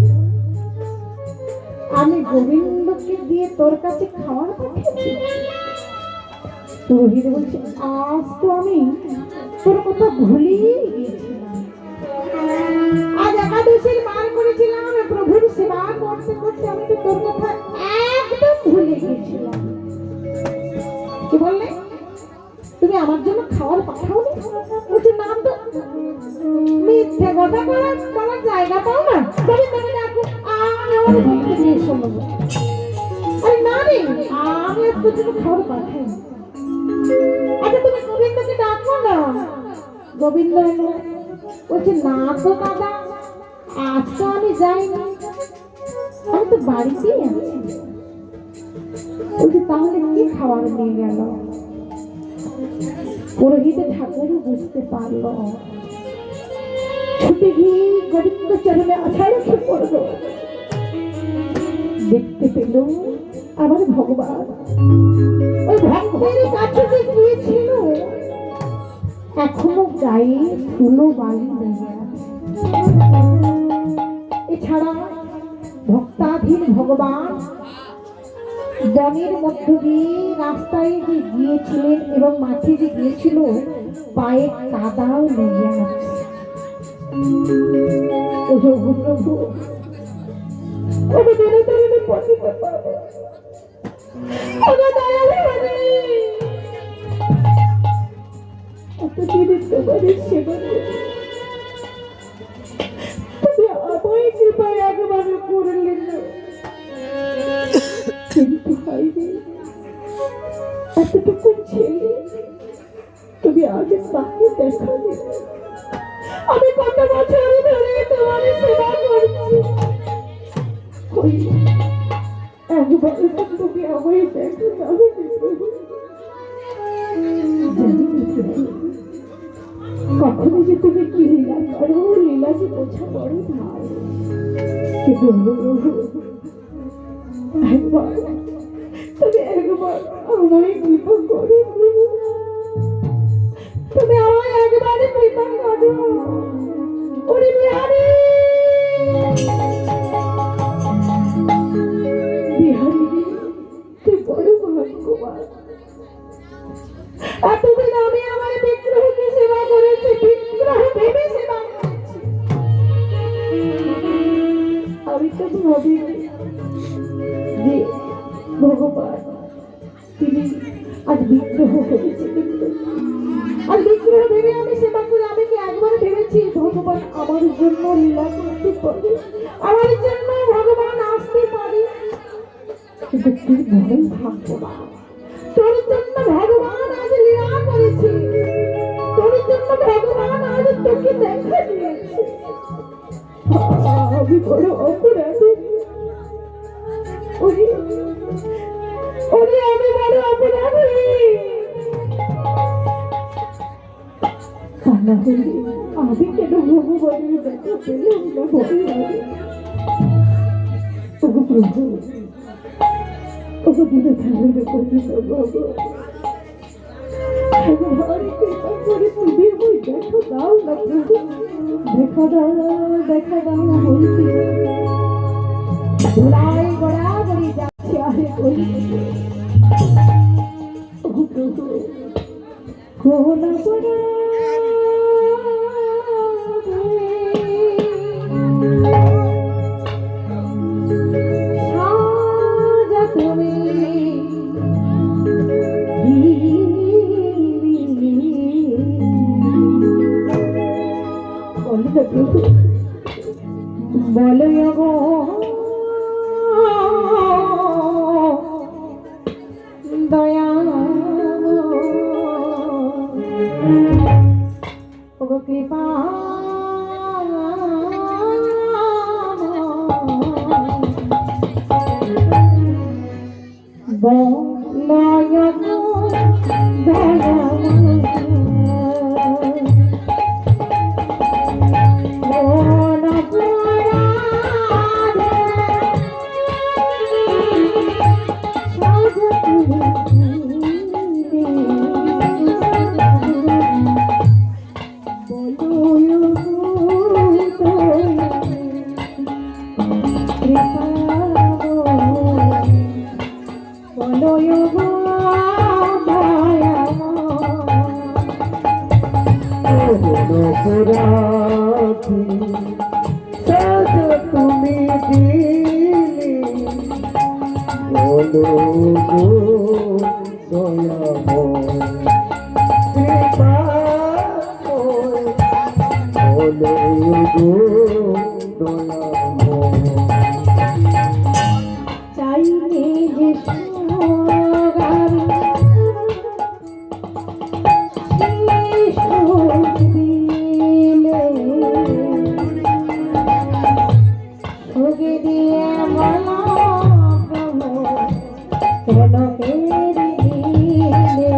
আমি গোবিন্দকে দিয়ে তোর কাছে খাওয়ার পাঠিয়েছি?" পুরোহিত বলছে, আজ তো আমি তোর কথা ভুলেই গিয়েছিলাম। আজ একাদশীর বার করেছিলাম, প্রভুর সেবা করতে করতে আমি তো তোর কথা একদম ভুলে গিয়েছিলাম। কি বললে? তুমি আমার জন্য খাবার পাঠাওনি? বলছে, না তো। মিথ্যে কথা বলার জায়গা পাও না? গোবিন্দকে ডাকো, আমি আমার ভক্ত দিয়ে শোনাবো। আরে না রে, আমি আজ তোর জন্য খাবার পাঠাই। আচ্ছা তুমি গোবিন্দকে ডাকো না। গোবিন্দ এলো। বলছে, না তো দাদা, আজ তো আমি যাইনি, আমি তো বাড়িতেই আছি। বলছে, তাহলে কি খাবার নিয়ে গেল? পুরোহিত ঠাকুরও বুঝতে পারলো, ছুটে গিয়ে গোবিন্দ চরণে আশা রেখে পড়লো। দেখতে পেল আমার ভগবান ওই ভক্তের কাছে যে গিয়েছিল, এখনো গায়ে ধুলো বালি লেগে আছে। এছাড়া ভক্তাধীন ভগবান বনের মধ্য দিয়ে রাস্তায় যে গিয়েছিলেন এবং মাঠে যে গিয়েছিল, পায়ে কাদাও লেগে আছে। প্রভু তোমাদের সেবা তুমি আমায় কৃপায় একবার করলেন না, কিন্তু হয়নি। এতটুকু ছেলে তুমি আজ তাকে দেখালে। আমি কত বছর ধরে তোমার সেবা করছি, একবার তুমি আমায় দেখো। কখনো যে তুমি কি লীলা করো, লীলা যে বোঝা বড় ভাই। একবার তুমি একবার আমায় কৃপা করো, তুমি আমায় একবার কৃপা করো। ওরে বিহারি, বিহারি তুই বড় ভাগ্যবান। এতদিন আমি আমার বিগ্রহকে সেবা করেছি, বিগ্রহ ভেবে সেবা করেছি। আমি তো ভাবিনি যে ভগবান তিনি আজ বিগ্রহ ভেবেছিলেন। আর বিগ্রহ ভেবে আমি সেবা করি। আমি কি একবার ভেবেছি ভগবান আমার জন্য লীলা করতে পারে, আমার জন্য ভগবান আসতে পারে? কিন্তু তুই বড়ই ভাগ্যবান, তোর জন্য ভগবান আজ লীলা করেছে, তোর জন্য ভগবান আজ তোকে দেখা দিয়েছে। আমি বড় অপরাধী, ওরে আমি বড় অপরাধী। আমি কেন ভগবানের দেখা পেলাম না? প্রভু দিনে ধারণে করিল বাবা, কৃপা করে তুমি আমায় দেখা দাও না প্রভু, দেখা দাও না বলছি। ধুলাই গড়াগড়ি যাচ্ছে আরে করি প্রভু, কোনা পড়া বলো গো দয়া কৃপা বলয় গো দয়া
রাখি সাজা তুমি দিলে বলো গো দয়াময় কৃপাময় বলো গো দয়াময়
চাইলে যে সোগান সেই সুখ দিলে সুখে দিয়ে বলো প্রভু কেন কেড়ে নিলে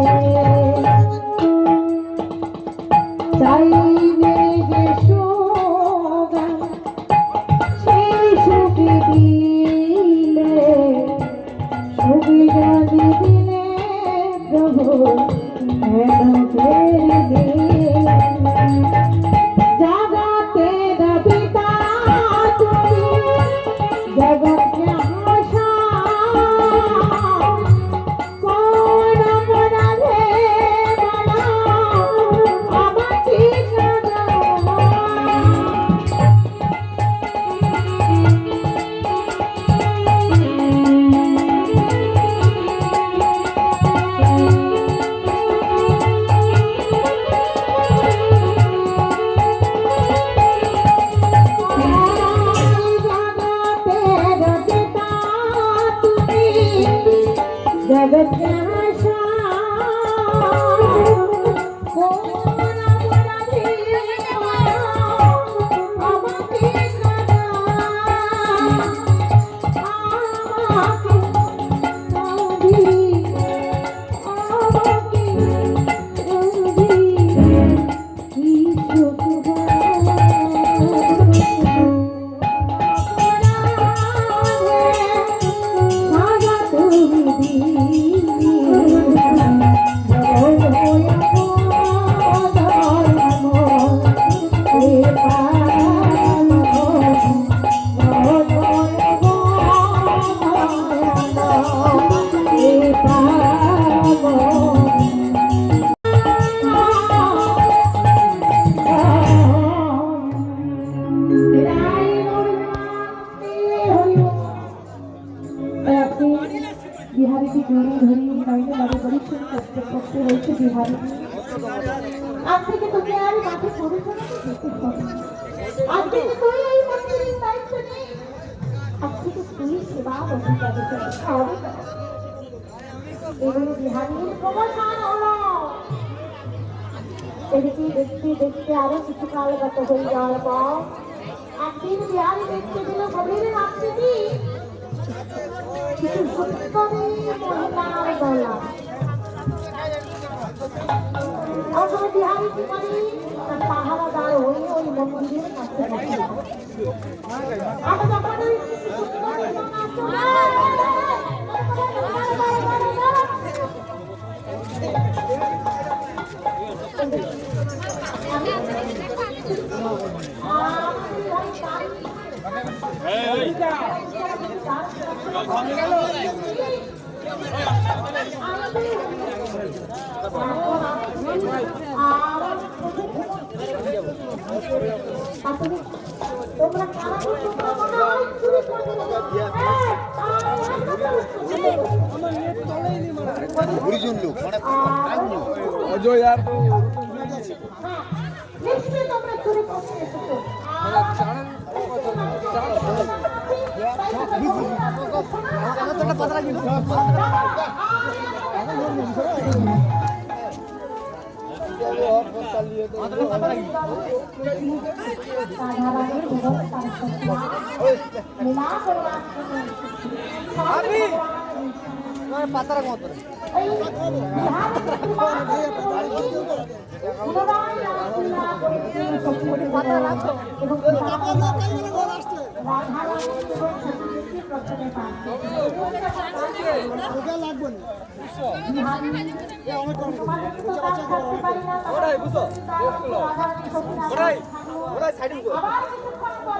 চাইলে যে সোগান সেই সুখে দিলে সুবিধা দিলে প্রভু কেন কেড়ে দিলে জগতের পিতা তুমি জগৎকে আশা কোন অপরাধে বলো আমাকে সাজা जगत के आशा कोन अपराधी আমাকে সাজা আমাকে সাধি আমাকে সাধি কি সুখ সাজা তুমি बिहारी की जोड़ी धरी नईने बारे परीक्षण करते करते হয়েছে বিহারি আজ থেকে তুমি আর মাঠে পরিশ্রম করতে হবে আজ থেকে তুই এই মন্দিরের দায়িত্ব নে আজ থেকে তুই সেবা অধিকারী হবে এগুলো বিহারির প্রমোশন হলো এদিকে দেখতে দেখতে আরো কিছু কাল গত হয়ে যাওয়ার পর একদিন বিহারি দেখতে দিল গভীর রাত্রি কিছু সুন্দরী মহিলার গলা और बिहारी की मनी पहाड़ादार हुई और मंदिर में काफी अब जमाने তোমরা কারা তোমরা মনে হয় চুরি করতে
লোক
অজয় আর তো
নিশ্চয়ই তোমরা চুরি করতে এসেছো
পাতার মতো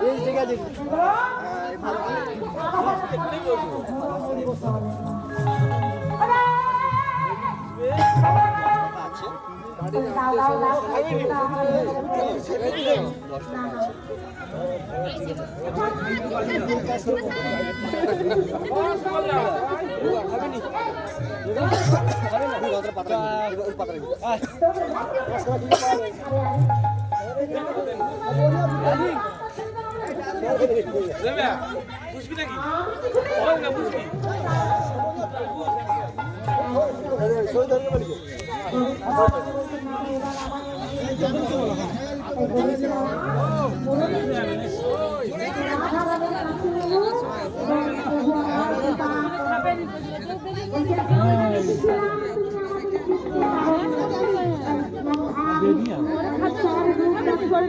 এই জায়গা
দাও দাও দাও না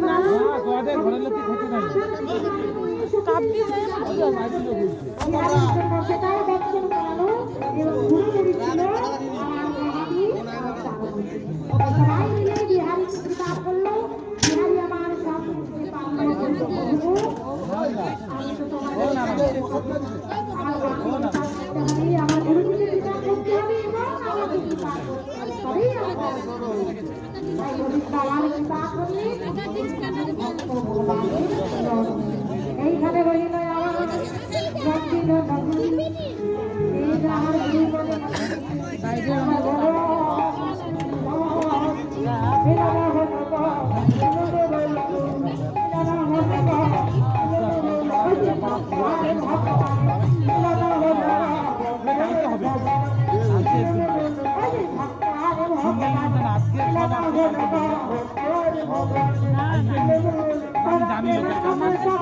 না এইখানে বলিল আমার জানি